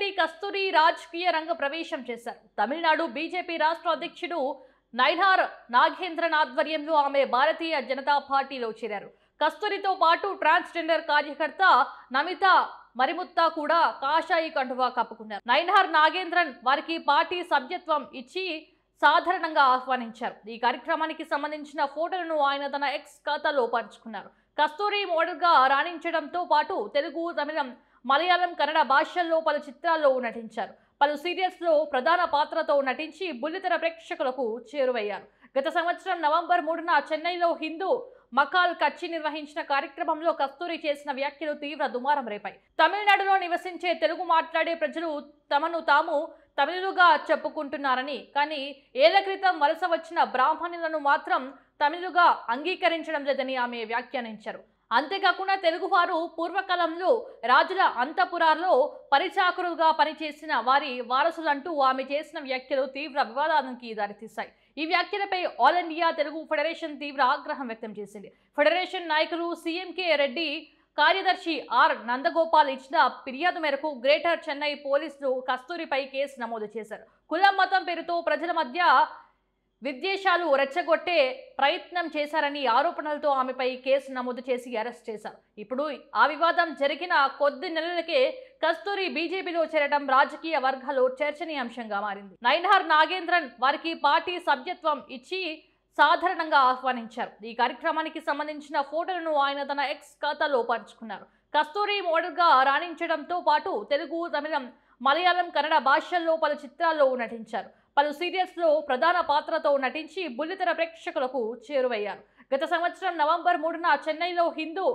నటి కస్తూరి రాజకీయ రంగ ప్రవేశం చేశారు. తమిళనాడు బీజేపీ రాష్ట్ర అధ్యక్షుడు నైనార్ నాగేంద్రన్ ఆధ్వర్యంలో ఆమె భారతీయ జనతా పార్టీలో చేరారు. కస్తూరితో పాటు ట్రాన్స్జెండర్ కార్యకర్త నమితా మరిముత్తా కూడా కాషాయి కండువా కప్పుకున్నారు. నైనార్ నాగేంద్రన్ వారికి పార్టీ సభ్యత్వం ఇచ్చి సాధారణంగా ఆహ్వానించారు. ఈ కార్యక్రమానికి సంబంధించిన ఫోటోలను ఆయన తన ఎక్స్ ఖాతాలో పంచుకున్నారు. కస్తూరి మోడల్ గా రాణించడంతో పాటు తెలుగు, తమిళం, మలయాళం, కన్నడ భాషల్లో పలు చిత్రాల్లో నటించారు. పలు సీరియల్స్ లో ప్రధాన పాత్రతో నటించి బుల్లితెర ప్రేక్షకులకు చేరువయ్యారు. గత సంవత్సరం నవంబర్ 3న చెన్నైలో హిందూ మకాల్ కచ్చి నిర్వహించిన కార్యక్రమంలో కస్తూరి చేసిన వ్యాఖ్యలు తీవ్ర దుమారం రేపాయి. తమిళనాడులో నివసించే తెలుగు మాట్లాడే ప్రజలు తమను తాము తమిళులుగా చెప్పుకుంటున్నారని, కానీ ఏళ్ల క్రితం వలస వచ్చిన బ్రాహ్మణులను మాత్రం తమిళుగా అంగీకరించడం లేదని ఆమె వ్యాఖ్యానించారు. అంతేకాకుండా తెలుగువారు పూర్వకాలంలో రాజుల అంతఃపురాల్లో పరిచాకురులుగా పనిచేసిన వారి వారసులంటూ ఆమె చేసిన వ్యాఖ్యలు తీవ్ర వివాదానికి దారితీశాయి. ఈ వ్యాఖ్యలపై ఆల్ ఇండియా తెలుగు ఫెడరేషన్ తీవ్ర ఆగ్రహం వ్యక్తం చేసింది. ఫెడరేషన్ నాయకులు సీఎంకే రెడ్డి, కార్యదర్శి ఆర్ నందగోపాల్ ఇచ్చిన ఫిర్యాదు మేరకు గ్రేటర్ చెన్నై పోలీసులు కస్తూరిపై కేసు నమోదు చేశారు. కులం, మతం పేరుతో ప్రజల మధ్య విద్వేషాలు రెచ్చగొట్టే ప్రయత్నం చేశారని ఆరోపణలతో ఆమెపై కేసు నమోదు చేసి అరెస్ట్ చేశారు. ఇప్పుడు ఆ వివాదం జరిగిన కొద్ది నెలలకే కస్తూరి బీజేపీలో చేరడం రాజకీయ వర్గాల్లో చర్చనీయాంశంగా మారింది. నైనార్ నాగేంద్రన్ వారికి పార్టీ సభ్యత్వం ఇచ్చి సాధారణంగా ఆహ్వానించారు. ఈ కార్యక్రమానికి సంబంధించిన ఫోటోలను ఆయన తన ఎక్స్ ఖాతాలో పంచుకున్నారు. కస్తూరి మోడల్ గా రాణించడంతో పాటు తెలుగు, తమిళం, మలయాళం, కన్నడ భాషల్లో పలు చిత్రాల్లో నటించారు. పలు సీరియల్స్ లో ప్రధాన పాత్రతో నటించి బుల్లితెర ప్రేక్షకులకు చేరువయ్యారు. గత సంవత్సరం నవంబర్ 3న చెన్నైలో హిందూ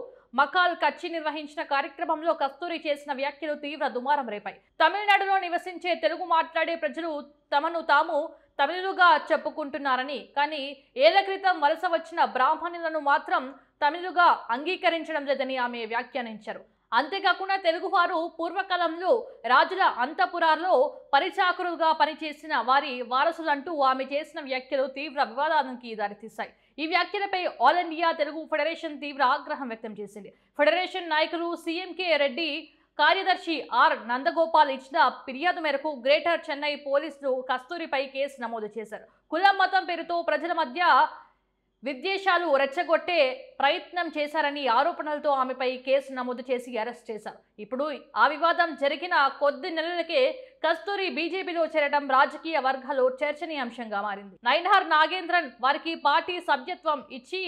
మకాల్ కచ్చి నిర్వహించిన కార్యక్రమంలో కస్తూరి చేసిన వ్యాఖ్యలు తీవ్ర దుమారం రేపాయి. తమిళనాడులో నివసించే తెలుగు మాట్లాడే ప్రజలు తమను తాము తమిళులుగా చెప్పుకుంటున్నారని, కానీ ఏళ్ల క్రితం వలస వచ్చిన బ్రాహ్మణులను మాత్రం తమిళుగా అంగీకరించడం లేదని ఆమె వ్యాఖ్యానించారు. అంతేకాకుండా తెలుగువారు పూర్వకాలంలో రాజుల అంతఃపురాల్లో పరిచాకురులుగా పనిచేసిన వారి వారసులంటూ ఆమె చేసిన వ్యాఖ్యలు తీవ్ర వివాదానికి దారితీశాయి. ఈ వ్యాఖ్యలపై ఆల్ ఇండియా తెలుగు ఫెడరేషన్ తీవ్ర ఆగ్రహం వ్యక్తం చేసింది. ఫెడరేషన్ నాయకులు సీఎంకే రెడ్డి, కార్యదర్శి ఆర్ నందగోపాల్ ఇచ్చిన ఫిర్యాదు మేరకు గ్రేటర్ చెన్నై పోలీసులు కస్తూరిపై కేసు నమోదు చేశారు. కులం, మతం పేరుతో ప్రజల మధ్య విద్వేషాలు రెచ్చగొట్టే ప్రయత్నం చేశారని ఆరోపణలతో ఆమెపై కేసు నమోదు చేసి అరెస్ట్ చేశారు. ఇప్పుడు ఆ వివాదం జరిగిన కొద్ది నెలలకే కస్తూరి బీజేపీలో చేరడం రాజకీయ వర్గాల్లో చర్చనీయాంశంగా మారింది. నైనార్ నాగేంద్రన్ వారికి పార్టీ సభ్యత్వం ఇచ్చి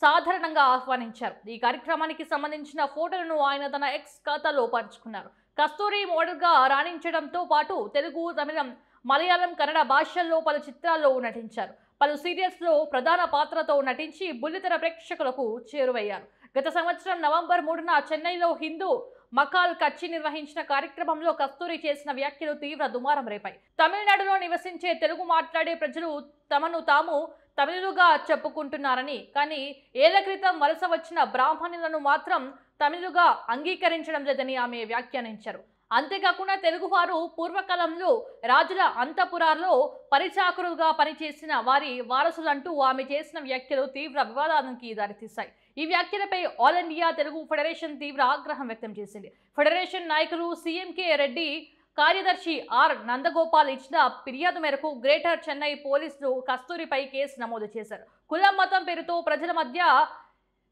సాధారణంగా ఆహ్వానించారు. ఈ కార్యక్రమానికి సంబంధించిన ఫోటోలను ఆయన తన ఎక్స్ ఖాతాలో పంచుకున్నారు. కస్తూరి మోడల్ గా రాణించడంతో పాటు తెలుగు, తమిళం, మలయాళం, కన్నడ భాషల్లో పలు చిత్రాల్లో నటించారు. పలు సీరియల్స్ లో ప్రధాన పాత్రతో నటించి బుల్లితెర ప్రేక్షకులకు చేరువయ్యారు. గత సంవత్సరం నవంబర్ 3న చెన్నైలో హిందూ మకాల్ కచ్చి నిర్వహించిన కార్యక్రమంలో కస్తూరి చేసిన వ్యాఖ్యలు తీవ్ర దుమారం రేపాయి. తమిళనాడులో నివసించే తెలుగు మాట్లాడే ప్రజలు తమను తాము తమిళులుగా చెప్పుకుంటున్నారని, కానీ ఏళ్ల క్రితం వలస వచ్చిన బ్రాహ్మణులను మాత్రం తమిళుగా అంగీకరించడం లేదని ఆమె వ్యాఖ్యానించారు. అంతేకాకుండా తెలుగువారు పూర్వకాలంలో రాజుల అంతఃపురాల్లో పరిచాకురులుగా పనిచేసిన వారి వారసులంటూ ఆమె చేసిన వ్యాఖ్యలు తీవ్ర వివాదానికి దారితీశాయి. ఈ వ్యాఖ్యలపై ఆల్ ఇండియా తెలుగు ఫెడరేషన్ తీవ్ర ఆగ్రహం వ్యక్తం చేసింది. ఫెడరేషన్ నాయకులు సీఎంకే రెడ్డి, కార్యదర్శి ఆర్ నందగోపాల్ ఇచ్చిన ఫిర్యాదు మేరకు గ్రేటర్ చెన్నై పోలీసులు కస్తూరిపై కేసు నమోదు చేశారు. కులం, మతం పేరుతో ప్రజల మధ్య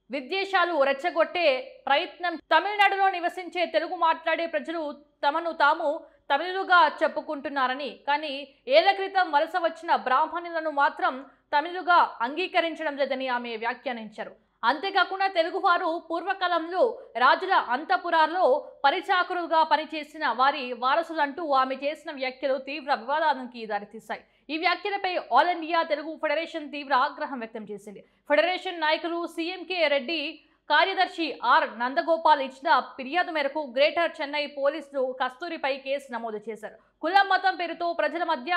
విద్వేషాలు రెచ్చగొట్టే ప్రయత్నం తమిళనాడులో నివసించే తెలుగు మాట్లాడే ప్రజలు తమను తాము తమిళులుగా చెప్పుకుంటున్నారని, కానీ ఏళ్ల క్రితం వలస వచ్చిన బ్రాహ్మణులను మాత్రం తమిళుగా అంగీకరించడం లేదని ఆమె వ్యాఖ్యానించారు. అంతేకాకుండా తెలుగువారు పూర్వకాలంలో రాజుల అంతఃపురాల్లో పరిచాకురులుగా పనిచేసిన వారి వారసులంటూ ఆమె చేసిన వ్యాఖ్యలు తీవ్ర వివాదానికి దారితీశాయి. ఈ వ్యాఖ్యలపై ఆల్ ఇండియా తెలుగు ఫెడరేషన్ తీవ్ర ఆగ్రహం వ్యక్తం చేసింది. ఫెడరేషన్ నాయకులు సీఎంకే రెడ్డి, కార్యదర్శి ఆర్ నందగోపాల్ ఇచ్చిన ఫిర్యాదు మేరకు గ్రేటర్ చెన్నై పోలీసులు కస్తూరిపై కేసు నమోదు చేశారు. కులం, మతం పేరుతో ప్రజల మధ్య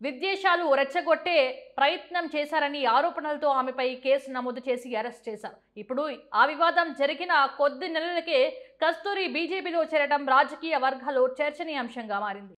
విద్వేషాలు రెచ్చగొట్టే ప్రయత్నం చేశారని ఆరోపణలతో ఆమెపై కేసు నమోదు చేసి అరెస్ట్ చేశారు. ఇప్పుడు ఆ వివాదం జరిగిన కొద్ది నెలలకే కస్తూరి బీజేపీలో చేరడం రాజకీయ వర్గాల్లో చర్చనీయాంశంగా మారింది.